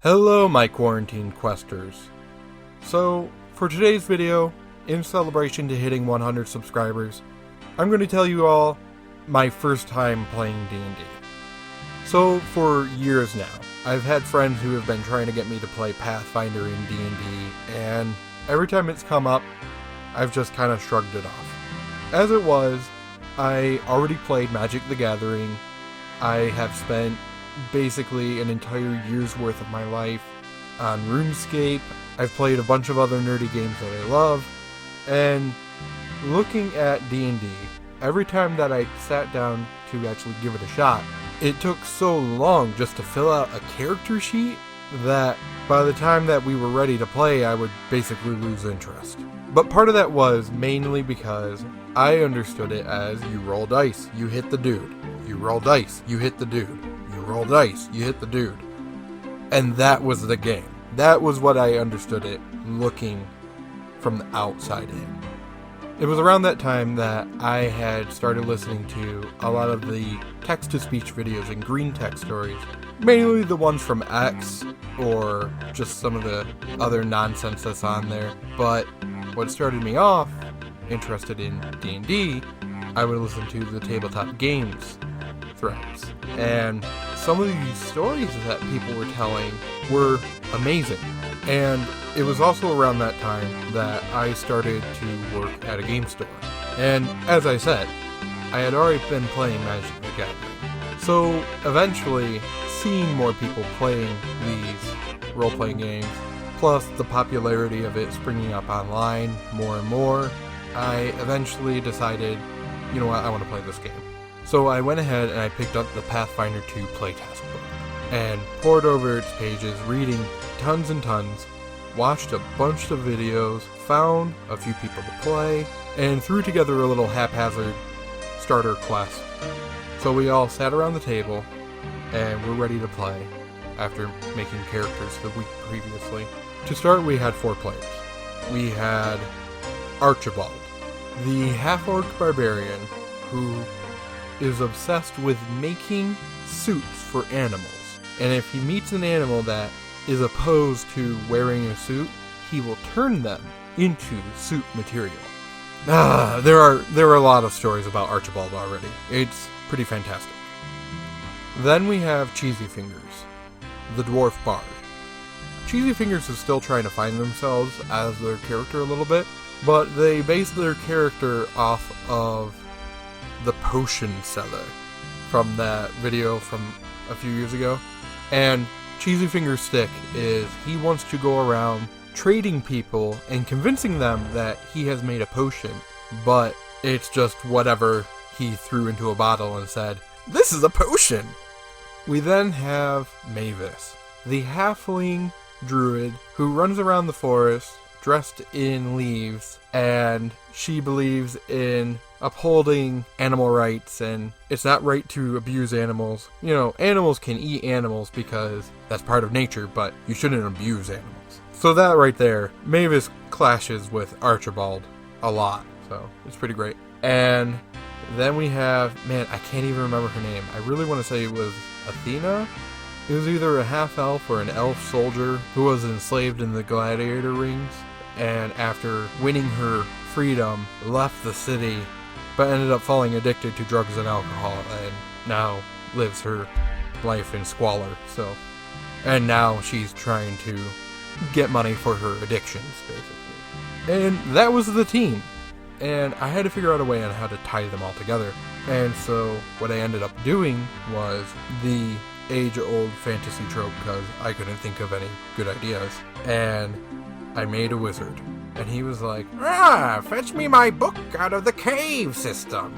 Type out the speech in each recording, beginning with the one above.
Hello, my quarantine questers. So, for today's video, in celebration to hitting 100 subscribers, I'm going to tell you all my first time playing D&D. So, for years now, I've had friends who have been trying to get me to play Pathfinder in D&D, and every time it's come up, I've just kind of shrugged it off. As it was, I already played Magic the Gathering. I have spent basically an entire year's worth of my life on RuneScape. I've played a bunch of other nerdy games that I love, and looking at D&D, every time that I sat down to actually give it a shot, it took so long just to fill out a character sheet that by the time that we were ready to play, I would basically lose interest. But part of that was mainly because I understood it as you roll dice, you hit the dude. You roll dice, you hit the dude. You roll dice, you hit the dude. And that was the game. That was what I understood it looking from the outside in. It was around that time that I had started listening to a lot of the text-to-speech videos and green text stories. Mainly the ones from X or just some of the other nonsense that's on there. But what started me off interested in D&D, I would listen to the tabletop games threads. And some of these stories that people were telling were amazing. And it was also around that time that I started to work at a game store. And as I said, I had already been playing Magic the Gathering. So eventually, seeing more people playing these role-playing games, plus the popularity of it springing up online more and more, I eventually decided, you know what, I want to play this game. So I went ahead and I picked up the Pathfinder 2 playtest book and poured over its pages, reading tons and tons, watched a bunch of videos, found a few people to play, and threw together a little haphazard starter quest. So we all sat around the table and we're ready to play after making characters the week previously. To start, we had 4 players. We had Archibald, the half-orc barbarian who is obsessed with making suits for animals. And if he meets an animal that is opposed to wearing a suit, he will turn them into suit material. There are a lot of stories about Archibald already. It's pretty fantastic. Then we have Cheesy Fingers, the dwarf bard. Cheesy Fingers is still trying to find themselves as their character a little bit, but they base their character off of the potion seller from that video from a few years ago. And Cheesy Finger's stick is he wants to go around trading people and convincing them that he has made a potion, but it's just whatever he threw into a bottle and said, "This is a potion!" We then have Mavis, the halfling druid who runs around the forest dressed in leaves, and she believes in upholding animal rights, and it's not right to abuse animals. You know, animals can eat animals because that's part of nature, but you shouldn't abuse animals. So that right there, Mavis clashes with Archibald a lot, so it's pretty great. And then we have, man, I can't even remember her name. I really want to say it was Athena. It was either a half-elf or an elf soldier who was enslaved in the gladiator rings, and after winning her freedom, left the city, but ended up falling addicted to drugs and alcohol, and now lives her life in squalor. And now she's trying to get money for her addictions, basically. And that was the team. And I had to figure out a way on how to tie them all together. And so what I ended up doing was the age-old fantasy trope, because I couldn't think of any good ideas. And I made a wizard. And he was like, fetch me my book out of the cave system.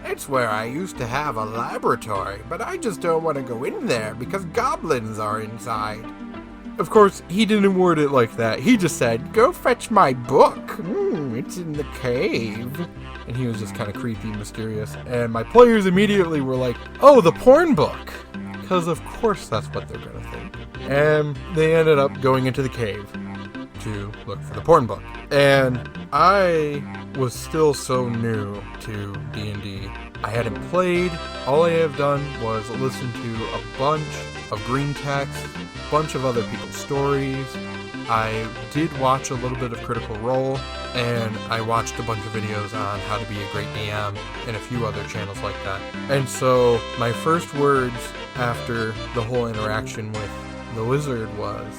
It's where I used to have a laboratory, but I just don't want to go in there because goblins are inside. Of course, he didn't word it like that. He just said, go fetch my book. It's in the cave. And he was just kind of creepy and mysterious. And my players immediately were like, oh, the porn book. Because of course that's what they're going to think. And they ended up going into the cave to look for the porn book. And I was still so new to D&D. I hadn't played. All I have done was listen to a bunch of green text bunch of other people's stories. I did watch a little bit of Critical Role, and I watched a bunch of videos on how to be a great DM and a few other channels like that. And so my first words after the whole interaction with the wizard was,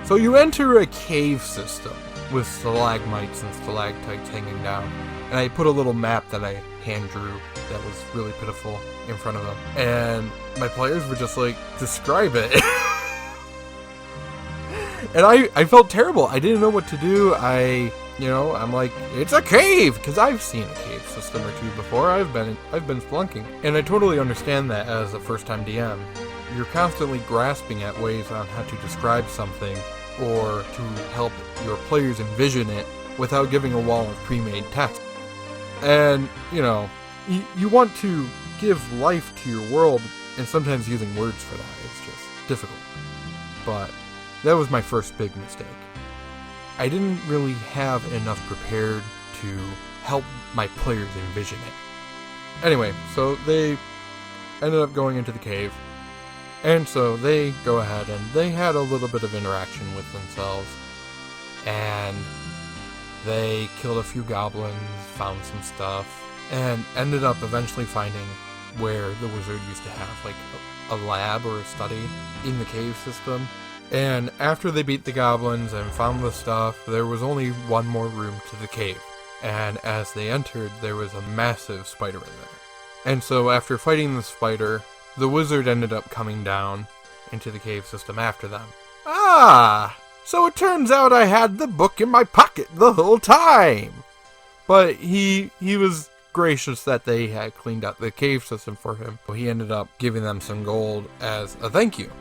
"So you enter a cave system with stalagmites and stalactites hanging down." And I put a little map that I hand drew that was really pitiful in front of them. And my players were just like, "Describe it." And I felt terrible. I didn't know what to do. I'm like, "It's a cave!" Because I've seen a cave system or two before. I've been spelunking. And I totally understand that as a first-time DM. You're constantly grasping at ways on how to describe something or to help your players envision it without giving a wall of pre-made text. And, you want to give life to your world, and sometimes using words for that is just difficult. But that was my first big mistake. I didn't really have enough prepared to help my players envision it. Anyway, so they ended up going into the cave, and so they go ahead and they had a little bit of interaction with themselves, and they killed a few goblins, found some stuff, and ended up eventually finding where the wizard used to have like a lab or a study in the cave system. And after they beat the goblins and found the stuff, there was only one more room to the cave. And as they entered, there was a massive spider in there. And so after fighting the spider, the wizard ended up coming down into the cave system after them. "Ah! So it turns out I had the book in my pocket the whole time!" But he was gracious that they had cleaned out the cave system for him. He ended up giving them some gold as a thank you.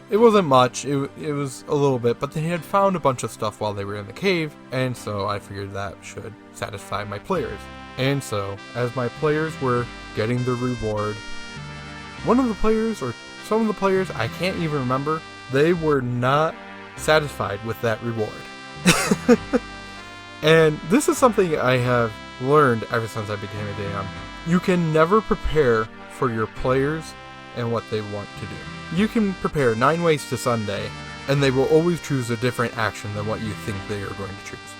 It wasn't much, it was a little bit, but they had found a bunch of stuff while they were in the cave, and so I figured that should satisfy my players. And so, as my players were getting the reward, one of the players, or some of the players, I can't even remember, they were not satisfied with that reward. And this is something I have learned ever since I became a DM. You can never prepare for your players and what they want to do. You can prepare 9 ways to Sunday, and they will always choose a different action than what you think they are going to choose.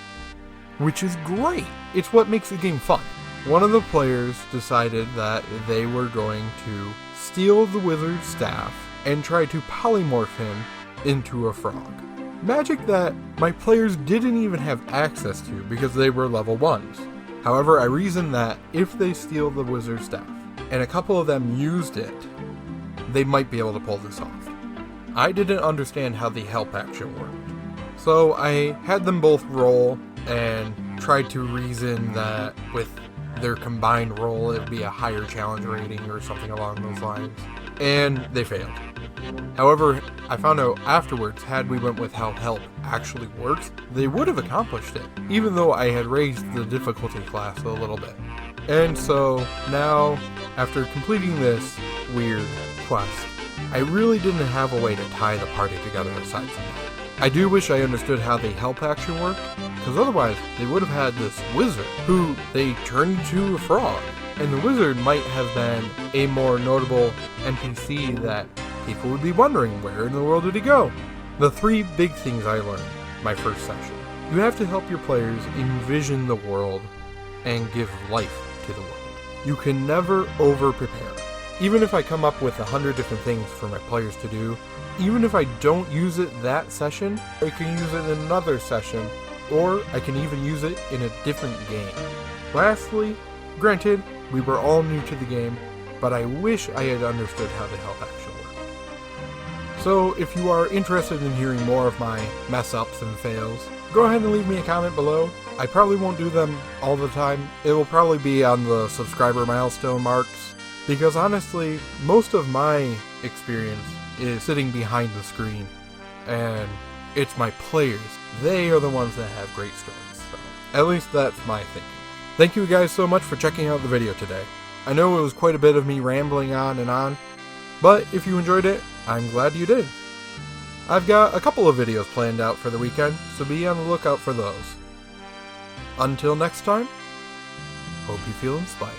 Which is great! It's what makes the game fun. One of the players decided that they were going to steal the wizard's staff and try to polymorph him into a frog. Magic that my players didn't even have access to because they were level 1s. However, I reasoned that if they steal the wizard's staff, and a couple of them used it, they might be able to pull this off. I didn't understand how the help action worked. So I had them both roll and tried to reason that with their combined roll it would be a higher challenge rating or something along those lines. And they failed. However, I found out afterwards, had we went with how help actually works, they would have accomplished it, even though I had raised the difficulty class a little bit. And so now, after completing this weird quest, I really didn't have a way to tie the party together aside from that. I do wish I understood how the help action worked, because otherwise they would have had this wizard who they turned into a frog. And the wizard might have been a more notable NPC that people would be wondering, where in the world did he go? The 3 big things I learned my first session. You have to help your players envision the world and give life to the world. You can never over-prepare. Even if I come up with 100 different things for my players to do, even if I don't use it that session, I can use it in another session, or I can even use it in a different game. Lastly, granted, we were all new to the game, but I wish I had understood how the help action worked. So if you are interested in hearing more of my mess-ups and fails, go ahead and leave me a comment below. I probably won't do them all the time. It will probably be on the subscriber milestone marks, because honestly, most of my experience is sitting behind the screen, and it's my players. They are the ones that have great stories, so at least that's my thinking. Thank you guys so much for checking out the video today. I know it was quite a bit of me rambling on, but if you enjoyed it, I'm glad you did. I've got a couple of videos planned out for the weekend, so be on the lookout for those. Until next time, hope you feel inspired.